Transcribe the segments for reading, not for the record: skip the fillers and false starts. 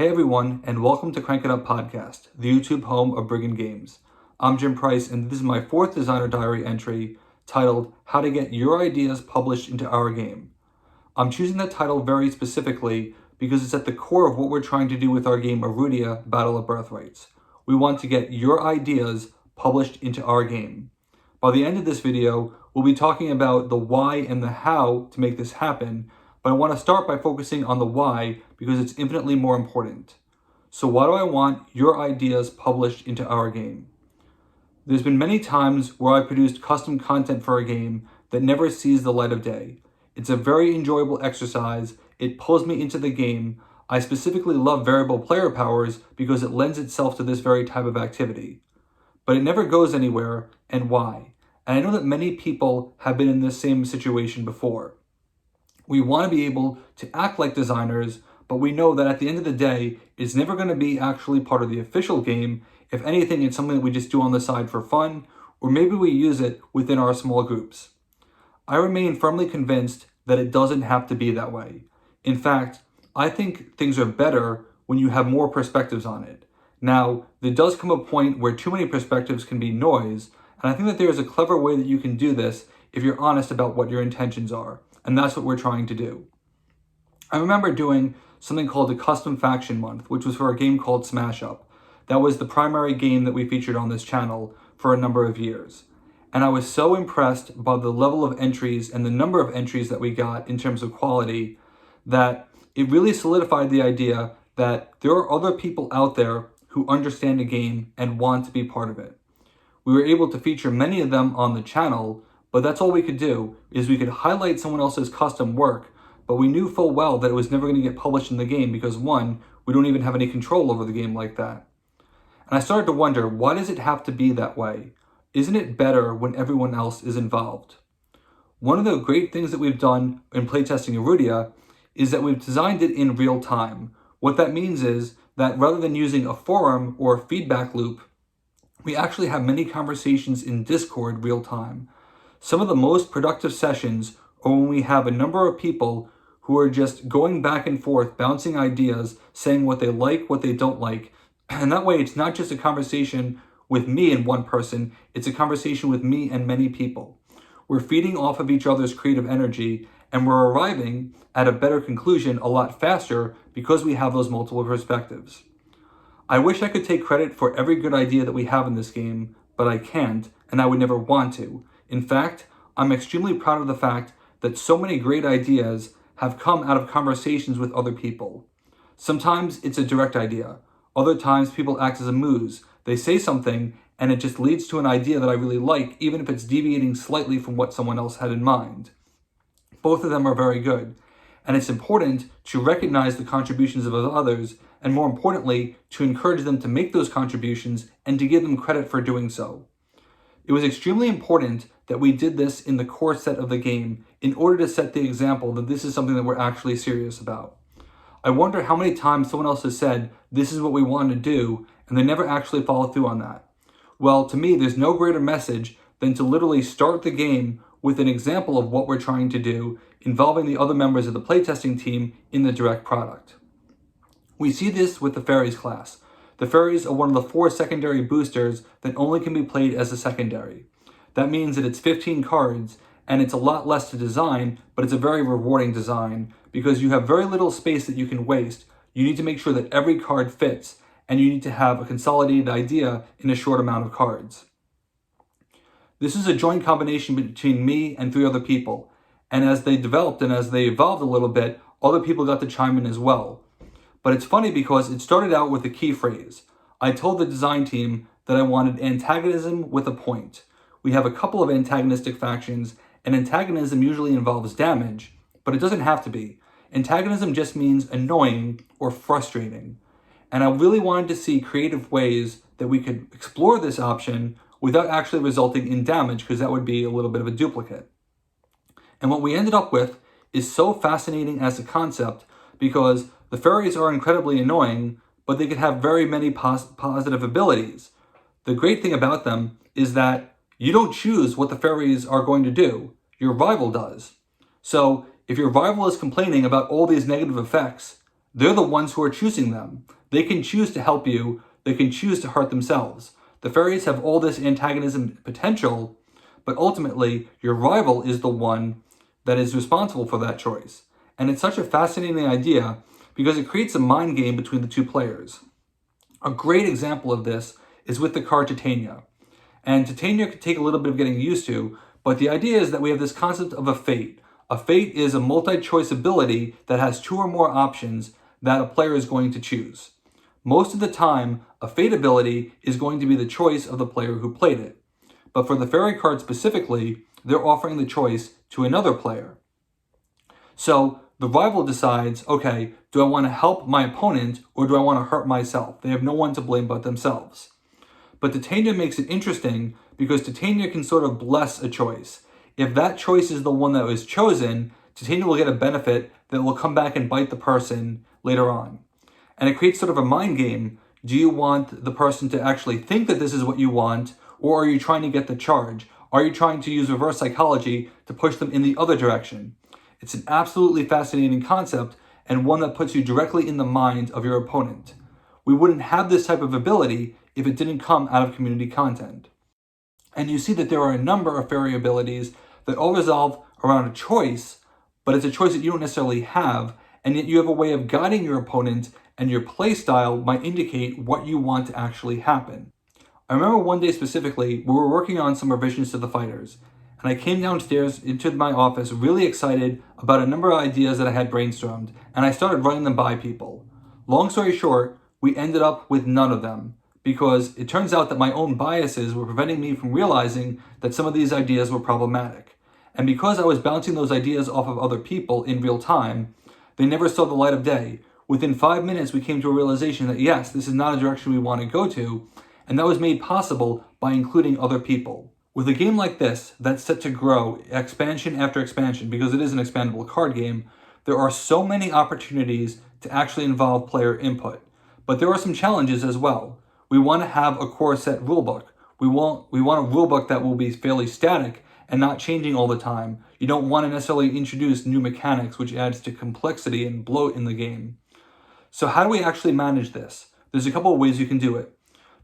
Hey everyone, and welcome to Crank It Up Podcast, the YouTube home of Brigand Games. I'm Jim Price, and this is my fourth Designer Diary entry titled, How to Get Your Ideas Published into Our Game. I'm choosing that title very specifically because it's at the core of what we're trying to do with our game Erudia Battle of Birthrights. We want to get your ideas published into our game. By the end of this video, we'll be talking about the why and the how to make this happen, but I want to start by focusing on the why because it's infinitely more important. So why do I want your ideas published into our game? There's been many times where I produced custom content for a game that never sees the light of day. It's a very enjoyable exercise. It pulls me into the game. I specifically love variable player powers because it lends itself to this very type of activity. But it never goes anywhere, and why? And I know that many people have been in this same situation before. We want to be able to act like designers, but we know that at the end of the day, it's never going to be actually part of the official game. If anything, it's something that we just do on the side for fun, or maybe we use it within our small groups. I remain firmly convinced that it doesn't have to be that way. In fact, I think things are better when you have more perspectives on it. Now, there does come a point where too many perspectives can be noise, and I think that there is a clever way that you can do this if you're honest about what your intentions are. And that's what we're trying to do. I remember doing something called a custom faction month, which was for a game called Smash Up. That was the primary game that we featured on this channel for a number of years. And I was so impressed by the level of entries and the number of entries that we got in terms of quality that it really solidified the idea that there are other people out there who understand the game and want to be part of it. We were able to feature many of them on the channel, but that's all we could do, is we could highlight someone else's custom work, but we knew full well that it was never going to get published in the game because one, we don't even have any control over the game like that. And I started to wonder, why does it have to be that way? Isn't it better when everyone else is involved? One of the great things that we've done in playtesting Erudia is that we've designed it in real time. What that means is that rather than using a forum or a feedback loop, we actually have many conversations in Discord real time. Some of the most productive sessions are when we have a number of people who are just going back and forth, bouncing ideas, saying what they like, what they don't like. And that way, it's not just a conversation with me and one person, it's a conversation with me and many people. We're feeding off of each other's creative energy, and we're arriving at a better conclusion a lot faster because we have those multiple perspectives. I wish I could take credit for every good idea that we have in this game, but I can't, and I would never want to. In fact, I'm extremely proud of the fact that so many great ideas have come out of conversations with other people. Sometimes it's a direct idea. Other times people act as a muse. They say something and it just leads to an idea that I really like, even if it's deviating slightly from what someone else had in mind. Both of them are very good. And it's important to recognize the contributions of others, and more importantly, to encourage them to make those contributions and to give them credit for doing so. It was extremely important that we did this in the core set of the game in order to set the example that this is something that we're actually serious about. I wonder how many times someone else has said, this is what we want to do, and they never actually follow through on that. Well, to me, there's no greater message than to literally start the game with an example of what we're trying to do, involving the other members of the playtesting team in the direct product. We see this with the Fairies class. The Fairies are one of the 4 secondary boosters that only can be played as a secondary. That means that it's 15 cards, and it's a lot less to design, but it's a very rewarding design because you have very little space that you can waste. You need to make sure that every card fits, and you need to have a consolidated idea in a short amount of cards. This is a joint combination between me and 3 other people, and as they developed and as they evolved a little bit, other people got to chime in as well. But it's funny because it started out with a key phrase. I told the design team that I wanted antagonism with a point. We have a couple of antagonistic factions, and antagonism usually involves damage, but it doesn't have to be. Antagonism just means annoying or frustrating. And I really wanted to see creative ways that we could explore this option without actually resulting in damage, because that would be a little bit of a duplicate. And what we ended up with is so fascinating as a concept because the fairies are incredibly annoying, but they can have very many positive abilities. The great thing about them is that you don't choose what the fairies are going to do. Your rival does. So if your rival is complaining about all these negative effects, They're the ones who are choosing them. They can choose to help you, they can choose to hurt themselves. The fairies have all this antagonism potential, but ultimately, your rival is the one that is responsible for that choice. And it's such a fascinating idea because it creates a mind game between the two players. A great example of this is with the card Titania. And Titania could take a little bit of getting used to, but the idea is that we have this concept of a fate. A fate is a multi-choice ability that has two or more options that a player is going to choose. Most of the time, a fate ability is going to be the choice of the player who played it. But for the fairy card specifically, they're offering the choice to another player. So the rival decides, okay, do I want to help my opponent or do I want to hurt myself? They have no one to blame but themselves. But Titania makes it interesting because Titania can sort of bless a choice. If that choice is the one that was chosen, Titania will get a benefit that will come back and bite the person later on. And it creates sort of a mind game. Do you want the person to actually think that this is what you want, or are you trying to get the charge? Are you trying to use reverse psychology to push them in the other direction? It's an absolutely fascinating concept and one that puts you directly in the mind of your opponent. We wouldn't have this type of ability if it didn't come out of community content. And you see that there are a number of fairy abilities that all resolve around a choice, but it's a choice that you don't necessarily have, and yet you have a way of guiding your opponent, and your play style might indicate what you want to actually happen. I remember one day specifically, we were working on some revisions to the fighters, and I came downstairs into my office really excited about a number of ideas that I had brainstormed, and I started running them by people. Long story short, we ended up with none of them, because it turns out that my own biases were preventing me from realizing that some of these ideas were problematic. And because I was bouncing those ideas off of other people in real time, they never saw the light of day. Within 5 minutes, we came to a realization that yes, this is not a direction we want to go to, and that was made possible by including other people. With a game like this, that's set to grow expansion after expansion, because it is an expandable card game, there are so many opportunities to actually involve player input. But there are some challenges as well. We want to have a core set rulebook. We want a rulebook that will be fairly static and not changing all the time. You don't want to necessarily introduce new mechanics, which adds to complexity and bloat in the game. So how do we actually manage this? There's a couple of ways you can do it.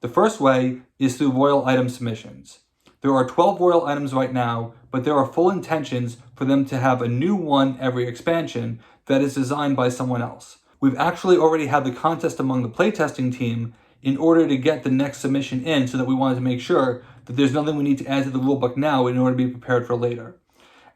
The first way is through royal item submissions. There are 12 royal items right now, but there are full intentions for them to have a new one every expansion that is designed by someone else. We've actually already had the contest among the playtesting team in order to get the next submission in, so that we wanted to make sure that there's nothing we need to add to the rulebook now in order to be prepared for later.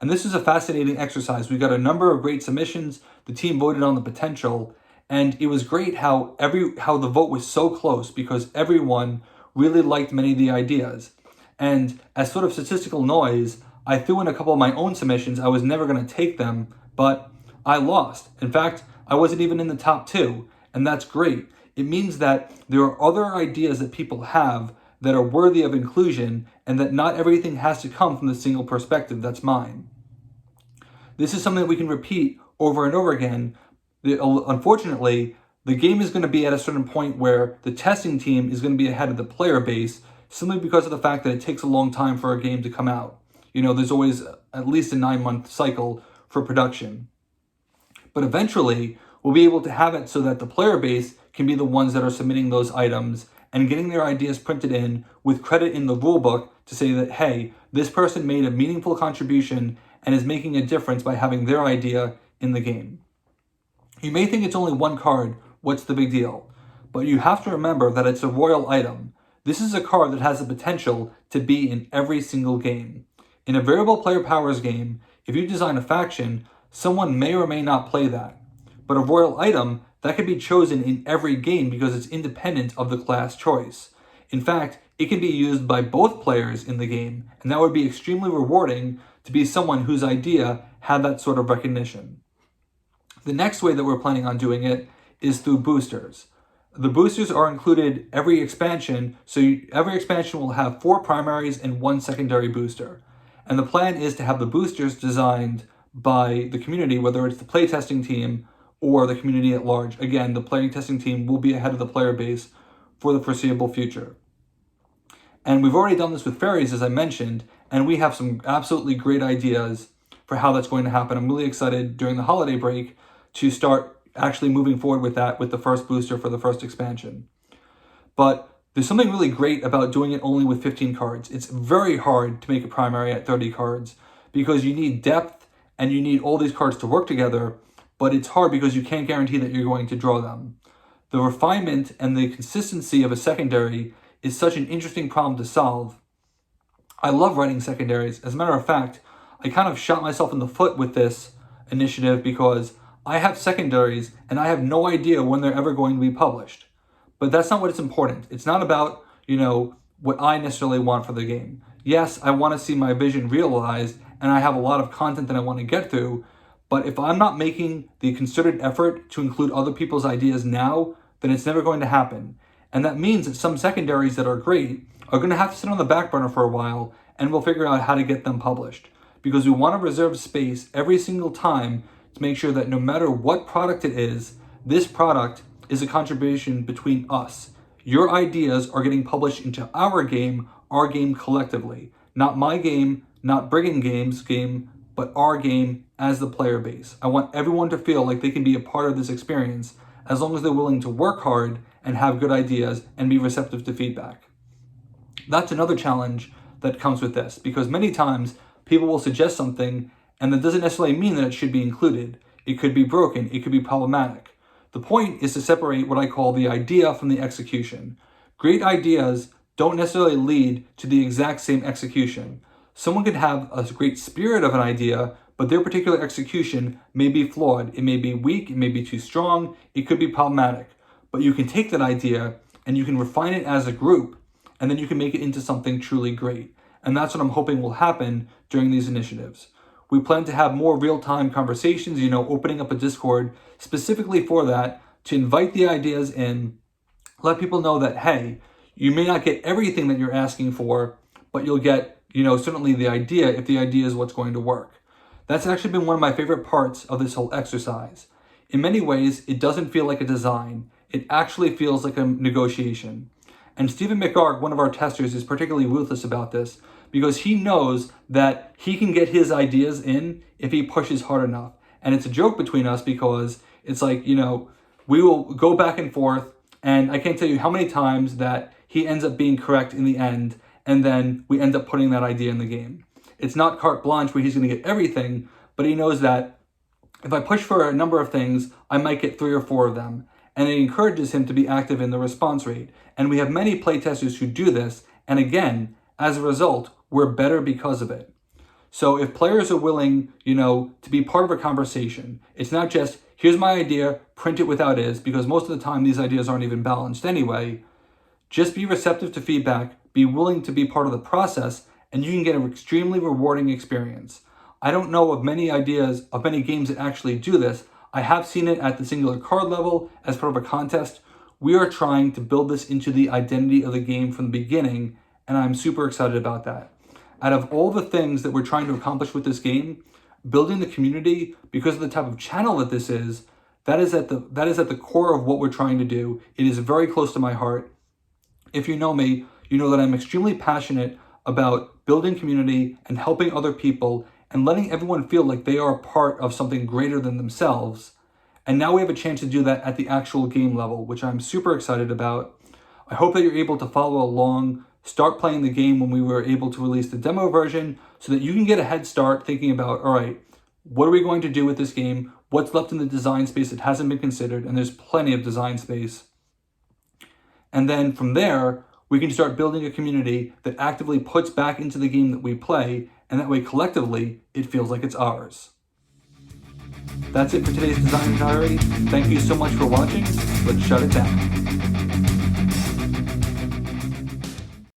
And this is a fascinating exercise. We got a number of great submissions. The team voted on the potential, and it was great how the vote was so close because everyone really liked many of the ideas. And as sort of statistical noise, I threw in a couple of my own submissions. I was never going to take them, but I lost. In fact, I wasn't even in the top 2, and that's great. It means that there are other ideas that people have that are worthy of inclusion, and that not everything has to come from the single perspective that's mine. This is something that we can repeat over and over again. Unfortunately, the game is going to be at a certain point where the testing team is going to be ahead of the player base, simply because of the fact that it takes a long time for a game to come out. There's always at least a 9-month cycle for production. But eventually, we'll be able to have it so that the player base can be the ones that are submitting those items and getting their ideas printed in with credit in the rulebook to say that, hey, this person made a meaningful contribution and is making a difference by having their idea in the game. You may think it's only one card, what's the big deal? But you have to remember that it's a royal item. This is a card that has the potential to be in every single game. In a variable player powers game, if you design a faction, someone may or may not play that. But a royal item, that can be chosen in every game because it's independent of the class choice. In fact, it can be used by both players in the game, and that would be extremely rewarding to be someone whose idea had that sort of recognition. The next way that we're planning on doing it is through boosters. The boosters are included every expansion, so every expansion will have 4 primaries and 1 secondary booster. And the plan is to have the boosters designed by the community, whether it's the playtesting team or the community at large. Again, the playtesting team will be ahead of the player base for the foreseeable future. And we've already done this with fairies, as I mentioned, and we have some absolutely great ideas for how that's going to happen. I'm really excited during the holiday break to start actually moving forward with that with the first booster for the first expansion. But there's something really great about doing it only with 15 cards. It's very hard to make a primary at 30 cards because you need depth and you need all these cards to work together, but it's hard because you can't guarantee that you're going to draw them. The refinement and the consistency of a secondary is such an interesting problem to solve. I love writing secondaries. As a matter of fact, I kind of shot myself in the foot with this initiative because I have secondaries and I have no idea when they're ever going to be published. But that's not what it's important. It's not about, what I necessarily want for the game. Yes, I want to see my vision realized and I have a lot of content that I want to get through, but if I'm not making the concerted effort to include other people's ideas now, then it's never going to happen. And that means that some secondaries that are great are going to have to sit on the back burner for a while, and we'll figure out how to get them published. Because we want to reserve space every single time to make sure that no matter what product it is, this product is a contribution between us. Your ideas are getting published into our game collectively. Not my game, not Brigand Games' game, but our game as the player base. I want everyone to feel like they can be a part of this experience as long as they're willing to work hard and have good ideas and be receptive to feedback. That's another challenge that comes with this, because many times people will suggest something and that doesn't necessarily mean that it should be included. It could be broken, it could be problematic. The point is to separate what I call the idea from the execution. Great ideas don't necessarily lead to the exact same execution. Someone could have a great spirit of an idea, but their particular execution may be flawed. It may be weak, it may be too strong, it could be problematic. But you can take that idea and you can refine it as a group, and then you can make it into something truly great. And that's what I'm hoping will happen during these initiatives. We plan to have more real-time conversations, opening up a Discord specifically for that, to invite the ideas in, let people know that, hey, you may not get everything that you're asking for, but you'll get, certainly the idea if the idea is what's going to work. That's actually been one of my favorite parts of this whole exercise. In many ways, it doesn't feel like a design. It actually feels like a negotiation. And Stephen McGarg, one of our testers, is particularly ruthless about this because he knows that he can get his ideas in if he pushes hard enough. And it's a joke between us because it's like, we will go back and forth, and I can't tell you how many times that he ends up being correct in the end, and then we end up putting that idea in the game. It's not carte blanche where he's going to get everything, but he knows that if I push for a number of things, I might get 3 or 4 of them. And it encourages him to be active in the response rate. And we have many playtesters who do this, and again, as a result, we're better because of it. So if players are willing, to be part of a conversation, it's not just, here's my idea, print it without is, because most of the time these ideas aren't even balanced anyway. Just be receptive to feedback, be willing to be part of the process, and you can get an extremely rewarding experience. I don't know of many ideas of many games that actually do this. I have seen it at the singular card level as part of a contest. We are trying to build this into the identity of the game from the beginning, and I'm super excited about that. Out of all the things that we're trying to accomplish with this game, building the community, because of the type of channel that this is, that is at the core of what we're trying to do. It is very close to my heart. If you know me, you know that I'm extremely passionate about building community and helping other people and letting everyone feel like they are a part of something greater than themselves. And now we have a chance to do that at the actual game level, which I'm super excited about. I hope that you're able to follow along, start playing the game when we were able to release the demo version so that you can get a head start thinking about, all right, what are we going to do with this game? What's left in the design space that hasn't been considered? And there's plenty of design space. And then from there, we can start building a community that actively puts back into the game that we play, and that way collectively, it feels like it's ours. That's it for today's Designer Diary. Thank you so much for watching. Let's shut it down.